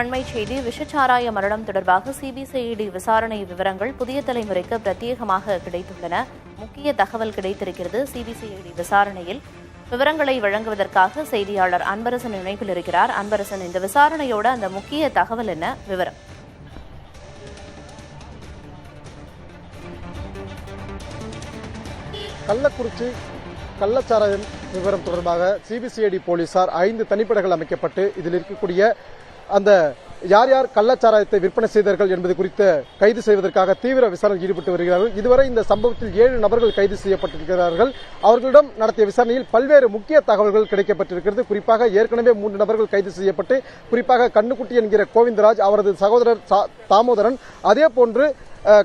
அண்மை செய்தி விஷச்சாராய மரணம் தொடர்பாக சிபிசிஐடி விசாரணை விவரங்கள் புதிய தலைமுறைக்கு பிரத்யேகமாக கிடைத்துள்ளன. முக்கிய தகவல் கிடைத்திருக்கிறது. சிபிசிஐடி விசாரணையில் விவரங்களை வழங்குவதற்காக செய்தியாளர் அன்பரசன் இணைப்பில் இருக்கிறார். அன்பரசன், இந்த விசாரணையோட அந்த முக்கிய தகவல் என்ன, விவரம்? கள்ளக்குறிச்சி கள்ளச்சாராயம் விவரம் தொடர்பாக சிபிசிஐடி போலீசார் 5 தனிப்படைகள் அமைக்கப்பட்டு இதில் இருக்கக்கூடிய அந்த யார் யார் கள்ளச்சாராயத்தை விற்பனை செய்தார்கள் என்பது குறித்து கைது செய்வதற்காக தீவிர விசாரணையில் ஈடுபட்டு வருகிறார்கள். இதுவரை இந்த சம்பவத்தில் 7 நபர்கள் கைது செய்யப்பட்டிருக்கிறார்கள். அவர்களிடம் நடத்திய விசாரணையில் பல்வேறு முக்கிய தகவல்கள் கிடைக்கப்பட்டிருக்கிறது. குறிப்பாக ஏற்கனவே 3 நபர்கள் கைது செய்யப்பட்டு, குறிப்பாக கண்ணுக்குட்டி என்கிற கோவிந்தராஜ், அவரது சகோதரர் தாமோதரன், அதே போன்று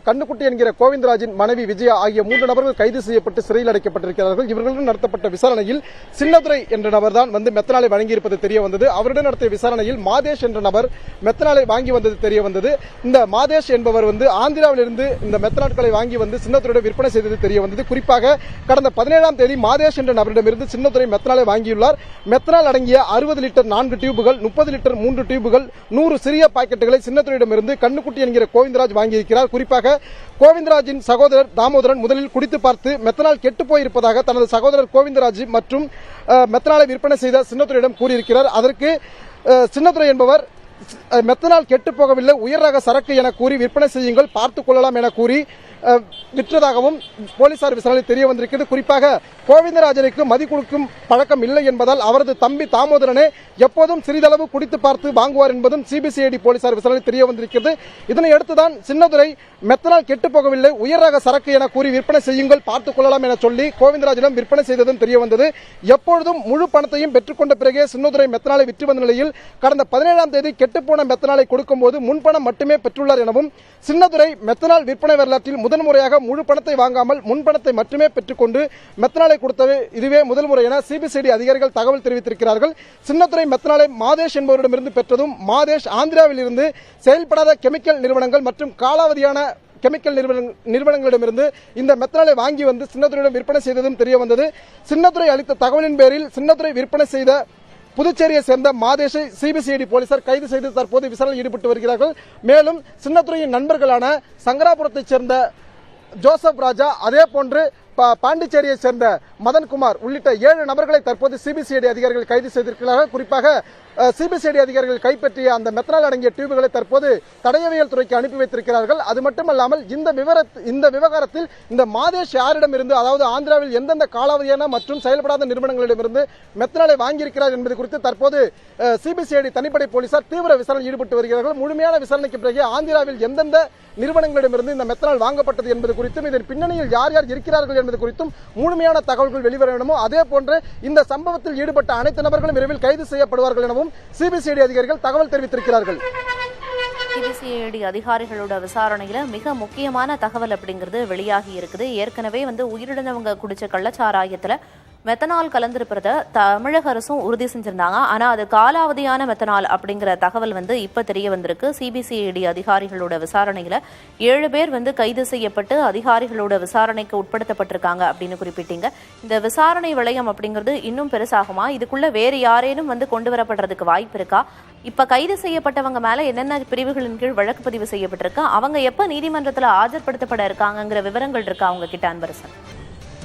கண்ணுக்குட்டி என்கிற கோவிந்தராஜின் மனைவி விஜயா ஆகிய 3 நபர்கள் கைது செய்யப்பட்டு சிறையில் அடைக்கப்பட்டிருக்கிறார்கள். இவர்களுடன் நடத்தப்பட்ட விசாரணையில் சின்னதுரை என்ற நபர் தான் மெத்தனாலை வழங்கியிருப்பது தெரிய வந்தது. அவருடன் நடத்திய விசாரணையில் மாதேஷ் என்ற நபர் மெத்தனாலை வாங்கி வந்தது தெரிய வந்தது. இந்த மாதேஷ் என்பவர் ஆந்திராவிலிருந்து இந்த மெத்தனாட்களை வாங்கி வந்து சின்னதுரையிடம் விற்பனை செய்தது தெரிய வந்தது. குறிப்பாக கடந்த 17ஆம் தேதி மாதேஷ் என்ற நபரிடமிருந்து சின்னதுரை மெத்தனாலை வாங்கியுள்ளார். மெத்தனால் அடங்கிய 60 லிட்டர் 4 டியூபுகள், 30 லிட்டர் 3 டியூபுகள், 100 சிறிய பாக்கெட்டுகளை சின்னதுரையிடமிருந்து கண்ணுக்குட்டி என்கிற கோவிந்தராஜ் வாங்கியிருக்கிறார். குறிப்பாக கோவிந்தராஜின் சகோதரர் தாமோதரன் முதலில் குடித்து பார்த்து மெத்தனால் கெட்டு போயிருப்பதாக தனது சகோதரர் கோவிந்தராஜ் மற்றும் மெத்தனாலை விற்பனை செய்த சின்னதுரையிடம் கூறியிருக்கிறார். அதற்கு சின்னதுரை என்பவர் மெத்தனால் கெட்டு போகவில்லை, உயர் ரக சரக்கு என கூறி விற்பனை செய்யுங்கள், பார்த்துக் கொள்ளலாம் என கூறி விற்றதாகவும் போலீசார் விசாரணை தெரிய வந்திருக்கிறது. குறிப்பாக கோவிந்தராஜனுக்கு மதி கொடுக்கும் பழக்கம் இல்லை என்பதால் அவரது தம்பி தாமோதரனே எப்போதும் சிறிதளவு குடித்து பார்த்து வாங்குவார் என்பதும் சிபிசிஐடி போலீசார் விசாரணை தெரிய வந்திருக்கிறது. இதனை அடுத்துதான் சின்னதுரை மெத்தனால் கெட்டு போகவில்லை, உயர் ரக சரக்கு என கூறி விற்பனை செய்யுங்கள், பார்த்துக் கொள்ளலாம் என சொல்லி கோவிந்தராஜிடம் விற்பனை செய்ததும் தெரிய வந்தது. எப்பொழுதும் முழு பணத்தையும் பெற்றுக்கொண்ட பிறகே சின்னதுரை மெத்தனாலை விற்று வந்த நிலையில் கடந்த 17ஆம் தேதி கெட்டுப்போன மெத்தனாலை கொடுக்கும்போது முன்பணம் மட்டுமே பெற்றுள்ளார் எனவும், சின்னதுரை மெத்தனால் விற்பனை வரலாற்றில் முதன்முறையாக முழு பணத்தை வாங்காமல் முன்பணத்தை மட்டுமே பெற்றுக்கொண்டு மெத்தனாலை கொடுத்தது இதுவே முதல் முறை என சிபிசிஐடி அதிகாரிகள் தகவல் தெரிவித்திருக்கிறார்கள். சின்னதுரை மெத்தனாலை மாதேஷ் என்பவரிடமிருந்து பெற்றதும் மாதேஷ் ஆந்திராவில் இருந்து செயல்படாத கெமிக்கல் நிறுவனங்கள் மற்றும் காலாவதியான கெமிக்கல் நிறுவனங்களிடமிருந்து இந்த மெத்தனாலை வாங்கி வந்து சின்னதுரையிடம் விற்பனை செய்ததும் தெரிய வந்தது. சின்னதுரை அளித்த தகவலின் பேரில் சின்னதுரை விற்பனை செய்த புதுச்சேரியை சேர்ந்த மாதேஷை சிபிசிஐடி போலீசார் கைது செய்து தற்போது விசாரணையில் ஈடுபட்டு வருகிறார்கள். மேலும் சின்னதுரையின் நண்பர்களான சங்கராபுரத்தைச் சேர்ந்த ஜோசப் ராஜா, அதே போன்று பாண்டிச்சேரியை சேர்ந்த மதன்குமார் உள்ளிட்ட 7 நபர்களை தற்போது சிபிசிஐடி அதிகாரிகள் கைது செய்திருக்கிறார்கள். குறிப்பாக சிபிசிஐடி அதிகாரிகள் கைப்பற்றிய அந்த மெத்தனால் அடங்கிய டியூபுகளை தற்போது தடயவியல் துறைக்கு அனுப்பி வைத்திருக்கிறார்கள். அது மட்டுமல்லாமல் இந்த விவகாரத்தில் இந்த மாதேஷ் யாரிடமிருந்து, அதாவது ஆந்திராவில் எந்தெந்த காலாவதியான மற்றும் செயல்படாத நிறுவனங்களிடமிருந்து மெத்தனாலை வாங்கியிருக்கிறார் என்பது குறித்து தற்போது சிபிசிஐடி தனிப்படை போலீசார் தீவிர விசாரணையில் ஈடுபட்டு வருகிறார்கள். முழுமையான விசாரணைக்கு பிறகு ஆந்திராவில் எந்தெந்த நிறுவனங்களிடமிருந்து இந்த மெத்தனால் வாங்கப்பட்டது என்பது குறித்தும் இதன் பின்னணியில் யார் யார் இருக்கிறார்கள் என்பது குறித்தும் முழுமையான தகவல்கள் வெளிவர வேண்டுமோ, அதே போன்று இந்த சம்பவத்தில் ஈடுபட்ட அனைத்து நபர்களும் விரைவில் கைது செய்யப்படுவார்கள் எனவும் சிபிசிஐடி அதிகாரிகள் தகவல் தெரிவித்திருக்கிறார்கள். சிபிசிஐடி அதிகாரிகளோட விசாரணையில மிக முக்கியமான தகவல் அப்படிங்கிறது வெளியாகி இருக்குது. ஏற்கனவே உயிரிழந்தவங்க குடிச்ச கள்ளச்சாராயத்துல மெத்தனால் கலந்திருப்பத தமிழக அரசும் உறுதி செஞ்சிருந்தாங்க. ஆனா அது காலாவதியான மெத்தனால் அப்படிங்கிற தகவல் இப்ப தெரிய வந்திருக்கு. சிபிசிஐடி அதிகாரிகளோட விசாரணையில 7 பேர் கைது செய்யப்பட்டு அதிகாரிகளோட விசாரணைக்கு உட்படுத்தப்பட்டிருக்காங்க அப்படின்னு குறிப்பிட்டீங்க. இந்த விசாரணை வளையம் அப்படிங்கிறது இன்னும் பெருசாகுமா? இதுக்குள்ள வேறு யாரேனும் கொண்டு வரப்படுறதுக்கு வாய்ப்பு இருக்கா? இப்ப கைது செய்யப்பட்டவங்க மேல என்னென்ன பிரிவுகளின் கீழ் வழக்கு பதிவு செய்யப்பட்டிருக்கு, அவங்க எப்ப நீதிமன்றத்தில் ஆஜர்படுத்தப்பட இருக்காங்கிற விவரங்கள் இருக்கா அவங்க கிட்ட, அன்பரசன்?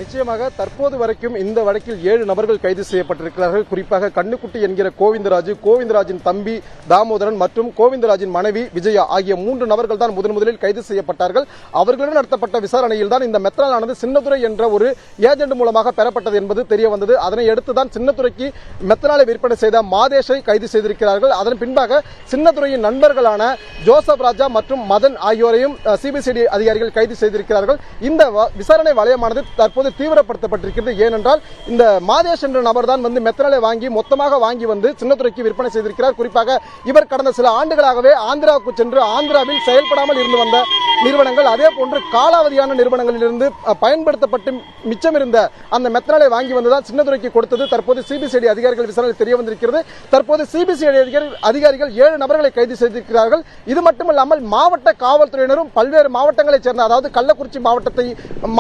நிச்சயமாக தற்போது வரைக்கும் இந்த வழக்கில் 7 நபர்கள் கைது செய்யப்பட்டிருக்கிறார்கள். குறிப்பாக கண்ணுக்குட்டி என்கிற கோவிந்தராஜின் தம்பி தாமோதரன் மற்றும் கோவிந்தராஜின் மனைவி விஜயா ஆகிய 3 நபர்கள் தான் முதலில் கைது செய்யப்பட்டார்கள். அவர்களுடன் நடத்தப்பட்ட விசாரணையில் தான் இந்த மெத்தனால் ஆனது சின்னதுரை என்ற ஒரு ஏஜென்ட் மூலமாக பெறப்பட்டது என்பது தெரிய வந்தது. அதனை அடுத்துதான் சின்னதுரைக்கு மெத்தனாலை விற்பனை செய்த மாதேஷை கைது செய்திருக்கிறார்கள். அதன் பின்பாக சின்னதுரையின் நண்பர்களான ஜோசப் ராஜா மற்றும் மதன் ஆகியோரையும் சிபிசிஐடி அதிகாரிகள் கைது செய்திருக்கிறார்கள். இந்த விசாரணை வளையமானது தற்போது தீவிரப்படுத்தப்பட்டிருக்கிறது. ஏனென்றால் இந்த மாதேஷ் என்ற நபர் தான் மெத்தனாலை மொத்தமாக வாங்கி வந்து சின்னதுரைக்கு விற்பனை செய்திருக்கிறார். குறிப்பாக இவர் கடந்த சில ஆண்டுகளாகவே ஆந்திராவுக்கு சென்று ஆந்திராவில் செயல்படாமல் இருந்து வந்த நிறுவனங்கள், அதே போன்று காலாவதியான நிறுவனங்களிலிருந்து பயன்படுத்தப்பட்டு மிச்சமிருந்த அந்த மெத்தனாலை வாங்கி வந்துதான் சின்னதுரைக்கு கொடுத்தது தற்போது சிபிசிஐடி அதிகாரிகள் விசாரணை தெரிய வந்திருக்கிறது. தற்போது சிபிசிஐடி அதிகாரிகள் 7 நபர்களை கைது செய்திருக்கிறார்கள். இது மட்டுமல்லாமல் மாவட்ட காவல்துறையினரும் பல்வேறு மாவட்டங்களைச் சேர்ந்த, அதாவது கள்ளக்குறிச்சி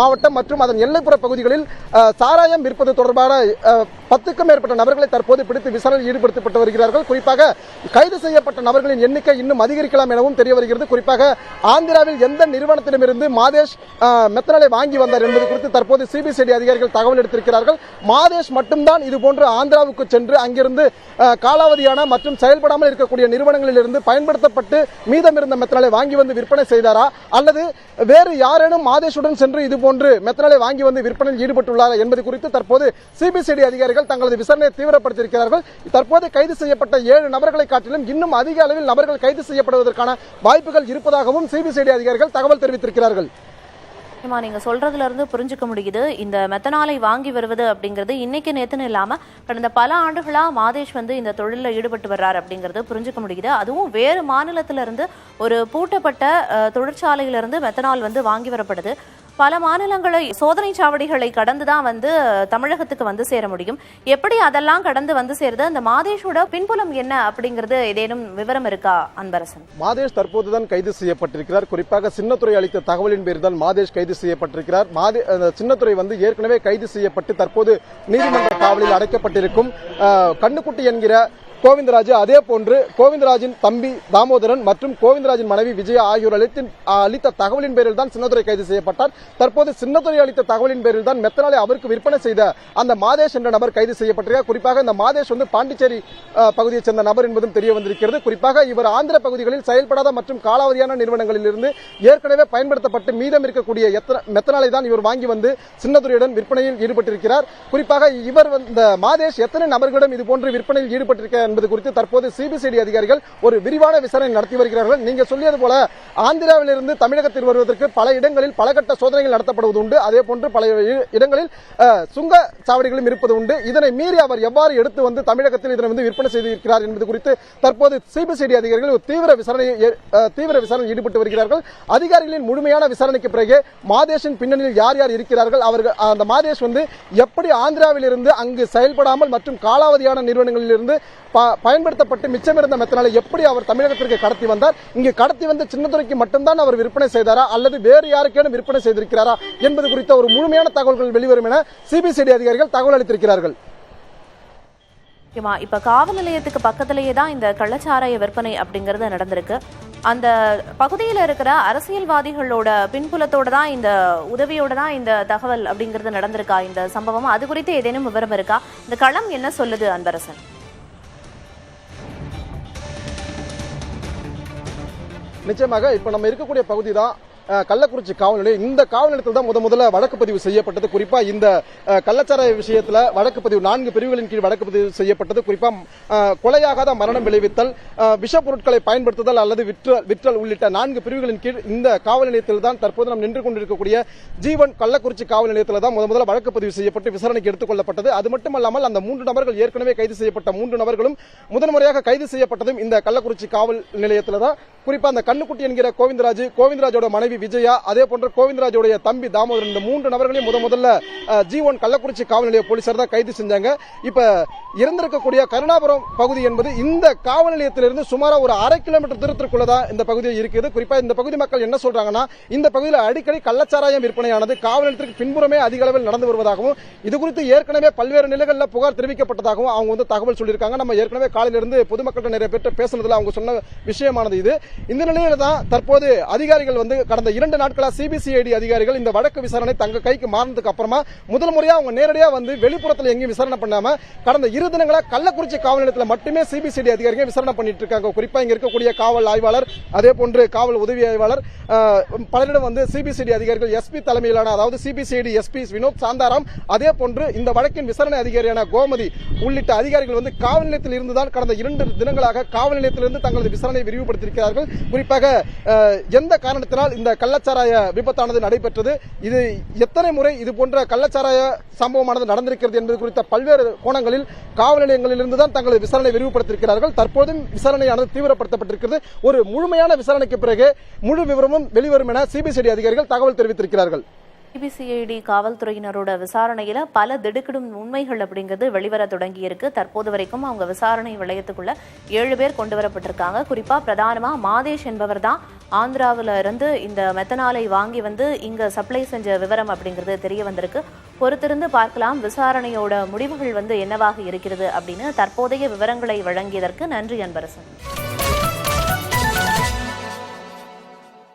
மாவட்டம் மற்றும் அதன் எல்லைப்புற பகுதிகளில் சாராயம் விற்பது தொடர்பான 10க்கும் மேற்பட்ட நபர்களை தற்போது பிடித்து விசாரணையில் ஈடுபடுத்தப்பட்டு வருகிறார்கள். குறிப்பாக கைது செய்யப்பட்ட நபர்களின் எண்ணிக்கை இன்னும் அதிகரிக்கலாம் எனவும் தெரிய வருகிறது. குறிப்பாக ஆந்திராவில் எந்த நிறுவனத்திடமிருந்து மாதேஷ் மெத்தனாலை வாங்கி வந்தார் என்பது குறித்து தற்போது சிபிசிஐடி அதிகாரிகள் தகவல் எடுத்திருக்கிறார்கள். மாதேஷ் மட்டும்தான் இதுபோன்று ஆந்திராவுக்கு சென்று அங்கிருந்து காலாவதியான மற்றும் செயல்படாமல் இருக்கக்கூடிய நிறுவனங்களில் இருந்து பயன்படுத்தப்பட்டு மீதமிருந்த மெத்தனாலை வாங்கி வந்து விற்பனை செய்தாரா, அல்லது வேறு யாரேனும் மாதேஷுடன் சென்று இதுபோன்று மெத்தனாலை வாங்கி வந்து விற்பனையில் ஈடுபட்டுள்ளாரா என்பது குறித்து தற்போது சிபிசிஐடி அதிகாரிகள் தங்களது விசாரணையை தீவிரப்படுத்தியிருக்கிறார்கள். தற்போது கைது செய்யப்பட்ட 7 நபர்களை காட்டிலும் இன்னும் அதிக அளவில் நபர்கள் கைது செய்யப்படுவதற்கான வாய்ப்புகள் இருப்பதாகவும் சிபிசிஐடி அதிகாரிகள் தகவல் தெரிவித்திருக்கிறார்கள். நீங்க சொல்றதுல இருந்து புரிஞ்சுக்க முடியுது, இந்த மெத்தனாலை வாங்கி வருவது அப்படிங்கிறது இன்னைக்கு நேத்துன்னு இல்லாம கடந்த பல ஆண்டுகளா மாதேஷ் வந்து இந்த தொழிலில் ஈடுபட்டு வர்றாரு அப்படிங்கிறது புரிஞ்சுக்க முடியுது. அதுவும் வேறு மாநிலத்தில இருந்து ஒரு பூட்டப்பட்ட தொழிற்சாலையிலிருந்து மெத்தனால் வந்து வாங்கி வரப்படுது. பல மாநிலங்களை சோதனை சாவடிகளை கடந்துதான் வந்து தமிழகத்துக்கு வந்து சேர முடியும். எப்படி அதெல்லாம் கடந்து வந்து சேருது? அந்த மாதேஷோட பின்புலம் என்ன அப்படிங்கிறது ஏதேனும் விவரம் இருக்கா அன்பரசன்? மாதேஷ் தற்போதுதான் கைது செய்யப்பட்டிருக்கிறார். குறிப்பாக சின்னத்துறை அளித்த தகவலின் பேரில் தான் மாதேஷ் கைது செய்யப்பட்டிருக்கிறார். சின்னத்துறை வந்து ஏற்கனவே கைது செய்யப்பட்டு தற்போது நீதிமன்ற காவலில் அடைக்கப்பட்டிருக்கும் கண்ணுக்குட்டி என்கிற கோவிந்தராஜ், அதே போன்று கோவிந்தராஜின் தம்பி தாமோதரன் மற்றும் கோவிந்தராஜின் மனைவி விஜயா ஆகியோர் அளித்த தகவலின் பேரில் தான் சின்னத்துறை கைது செய்யப்பட்டார். தற்போது சின்னத்துறை அளித்த தகவலின் பேரில் தான் மெத்தனாலை அவருக்கு விற்பனை செய்த அந்த மாதேஷ் என்ற நபர் கைது செய்யப்பட்டிருக்கிறார். குறிப்பாக இந்த மாதேஷ் வந்து பாண்டிச்சேரி பகுதியைச் சேர்ந்த நபர் என்பதும் தெரிய வந்திருக்கிறது. குறிப்பாக இவர் ஆந்திர பகுதிகளில் செயல்படாத மற்றும் காலாவதியான நிறுவனங்களில் இருந்து ஏற்கனவே பயன்படுத்தப்பட்டு மீதம் இருக்கக்கூடிய மெத்தனாலை தான் இவர் வாங்கி வந்து சின்னத்துறையுடன் விற்பனையில் ஈடுபட்டிருக்கிறார். குறிப்பாக இவர் இந்த மாதேஷ் எத்தனை நபர்களிடம் இதுபோன்று விற்பனையில் ஈடுபட்டிருக்கிறார் என்பது குறித்து தற்போது சிபிசிஐடி அதிகாரிகள் ஒரு விரிவான விசாரணை நடத்தி வருகிறார்கள். நீங்க சொல்லியது போல ஆந்திராவிலிருந்து தமிழகத்தில் வருவதற்கு பல இடங்களில் பலகட்ட சோதனைகள் நடத்தப்படுவது உண்டு. அதே போன்று பல இடங்களில் சுங்க சாவடிகளும் இருப்பது உண்டு. இதனை மீறி அவர் எவ்வாறு எடுத்து வந்து தமிழகத்தில் இதனை வந்து விற்பனை செய்திருக்கிறார் என்பது குறித்து தற்போது சிபிசிஐடி அதிகாரிகள் தீவிர விசாரணையில் ஈடுபட்டு வருகிறார்கள். அதிகாரிகளின் முழுமையான விசாரணைக்கு பிறகு மாதேஷின் பின்னணியில் யார் யார் இருக்கிறார்கள், அவர்கள் அந்த மாதேஷ் வந்து எப்படி ஆந்திராவில் இருந்து அங்கு செயல்படாமல் மற்றும் காலாவதியான நிறுவனங்களில் இருந்து பயன்படுத்தப்பட்டு மிச்சமிருந்த மெத்தனாலை எப்படி அவர் தமிழகத்திற்கு கடத்தி வந்தார், இங்கு கடத்தி வந்து சின்னத்துறைக்கு மட்டும்தான் அவர் விற்பனை செய்தாரா அல்லது வேறு யாருக்கேனும் விற்பனை செய்திருக்கிறாரா என்பது குறித்த ஒரு முழுமையான தகவல்கள் வெளிவரும் என சிபிசிஐடி அதிகாரிகள் தகவல் அளித்திருக்கிறார்கள். இப்ப காவல் நிலையத்துக்கு பக்கத்திலேயே தான் இந்த கள்ளச்சாராய விற்பனை அப்படிங்கறது நடந்திருக்கு. அந்த பகுதியில் இருக்கிற அரசியல்வாதிகளோட பின்புலத்தோட தான் இந்த உதவியோட தான் இந்த தகவல் அப்படிங்கிறது நடந்திருக்கா இந்த சம்பவம்? அது குறித்து ஏதேனும் விவரம் இருக்கா? இந்த களம் என்ன சொல்லுது அன்பரசன்? நிச்சயமாக இப்ப நம்ம இருக்கக்கூடிய பகுதி தான் கள்ளக்குறிச்சி காவல் நிலையம். இந்த காவல் நிலையத்தில் தான் முதல்ல வழக்கு பதிவு செய்யப்பட்டது. குறிப்பா இந்த கள்ளச்சாராய விஷயத்துல வழக்கு பதிவு 4 பிரிவுகளின் கீழ் வழக்கு பதிவு செய்யப்பட்டது. குறிப்பா கொலையாகாத மரணம் விளைவித்தல், விஷ பொருட்களை பயன்படுத்துதல் அல்லது விற்றல் உள்ளிட்ட 4 பிரிவுகளின் கீழ் இந்த காவல் நிலையத்தில் தான் தற்போது நாம் நின்று கொண்டிருக்கக்கூடிய ஜீவன் கள்ளக்குறிச்சி காவல் நிலையத்தில் தான் முதல்ல வழக்கு பதிவு செய்யப்பட்டு விசாரணைக்கு எடுத்துக் கொள்ளப்பட்டது. அது மட்டுமல்லாமல் அந்த 3 நபர்கள் ஏற்கனவே கைது செய்யப்பட்ட 3 நபர்களும் முதன்முறையாக கைது செய்யப்பட்டதும் இந்த கள்ளக்குறிச்சி காவல் நிலையத்தில் தான். குறிப்பா அந்த கண்ணுக்குட்டி என்கிற கோவிந்தராஜோட மனைவி விஜயா, அதே போன்ற கோவிந்தராஜோடைய தம்பி தாமோதரன், இந்த 3 நபர்களையும் முதல்ல ஜீவன் கள்ளக்குறிச்சி காவல் நிலைய போலீசார் தான் கைது செஞ்சாங்க. இப்ப இருந்திருக்கக்கூடிய கருணாபுரம் பகுதி என்பது இந்த காவல் நிலையத்திலிருந்து சுமார் ஒரு 1/2 கிலோமீட்டர் தூரத்திற்குள்ளதான் இந்த பகுதியில் இருக்குது. குறிப்பா இந்த பகுதி மக்கள் என்ன சொல்றாங்கன்னா, இந்த பகுதியில் அடிக்கடி கள்ளச்சாராயம் விற்பனையானது காவல் நிலையத்திற்கு பின்புறமே அதிக அளவில் நடந்து வருவதாகவும் இது குறித்து ஏற்கனவே பல்வேறு நிலைகளில் புகார் தெரிவிக்கப்பட்டதாகவும் அவங்க வந்து தகவல் சொல்லியிருக்காங்க. நம்ம ஏற்கனவே காலையிலிருந்து பொதுமக்கள் நிறைய பேர் பேசுனதுல அவங்க சொன்ன விஷயமானது இது. இந்த நிலையில தான் தற்போது அதிகாரிகள் வந்து கடந்த 2 நாட்களா சிபிசிஐடி அதிகாரிகள் இந்த வழக்கு விசாரணை தங்க கைக்கு மாறினதுக்கு அப்புறமா முதல் முறையா அவங்க நேரடியா வந்து வெளிப்புறத்தில் எங்கேயும் விசாரணை பண்ணாம கடந்த 2 தினங்களா கள்ளக்குறிச்சி காவல் நிலையத்தில் மட்டுமே சிபிசிஐடி அதிகாரிகள் விசாரணை பண்ணிட்டு இருக்காங்க. குறிப்பா இங்க இருக்கக்கூடிய காவல் ஆய்வாளர், அதே போன்று காவல் உதவி ஆய்வாளர், பலரிடம் வந்து சிபிசிஐடி அதிகாரிகள் எஸ்பி தலைமையிலான, அதாவது சிபிசிஐடி எஸ்பி வினோத் சாந்தாராம், அதே போன்று இந்த வழக்கின் விசாரணை அதிகாரியான கோமதி உள்ளிட்ட அதிகாரிகள் வந்து காவல் நிலையத்தில் இருந்துதான் கடந்த 2 தினங்களாக காவல் நிலையத்திலிருந்து தங்களது விசாரணை விரிவுபடுத்தியிருக்கிறார்கள். குறிப்பாக எந்த காரணத்தினால் இந்த கள்ளச்சாராய விபத்தானது நடைபெற்றது, இது எத்தனை முறை இது போன்ற கள்ளச்சாராய சம்பவமானது நடந்திருக்கிறது என்பது குறித்த பல்வேறு கோணங்களில் காவல் நிலையங்களில் இருந்துதான் தங்களது விசாரணை விரிவுபடுத்தியிருக்கிறார்கள். தற்போதும் விசாரணையானது தீவிரப்படுத்தப்பட்டிருக்கிறது. ஒரு முழுமையான விசாரணைக்கு பிறகு முழு விவரமும் வெளிவரும் என சிபிசிஐடி அதிகாரிகள் தகவல் தெரிவித்திருக்கிறார்கள். சிபிசிஐடி காவல்துறையினரோட விசாரணையில பல திடுக்கிடும் உண்மைகள் அப்படிங்கிறது வெளிவர தொடங்கி இருக்கு. தற்போது வரைக்கும் அவங்க விசாரணை வளையத்துக்குள்ள 7 பேர் கொண்டு வரப்பட்டிருக்காங்க. குறிப்பா பிரதானமா மாதேஷ் என்பவர் தான் ஆந்திராவில இருந்து இந்த மெத்தனாலை வாங்கி வந்து இங்க சப்ளை செஞ்ச விவரம் அப்படிங்கிறது தெரிய வந்திருக்கு. பொறுத்திருந்து பார்க்கலாம் விசாரணையோட முடிவுகள் வந்து என்னவாக இருக்கிறது அப்படின்னு. தற்போதைய விவரங்களை வழங்கியதற்கு நன்றி அன்பரசன்.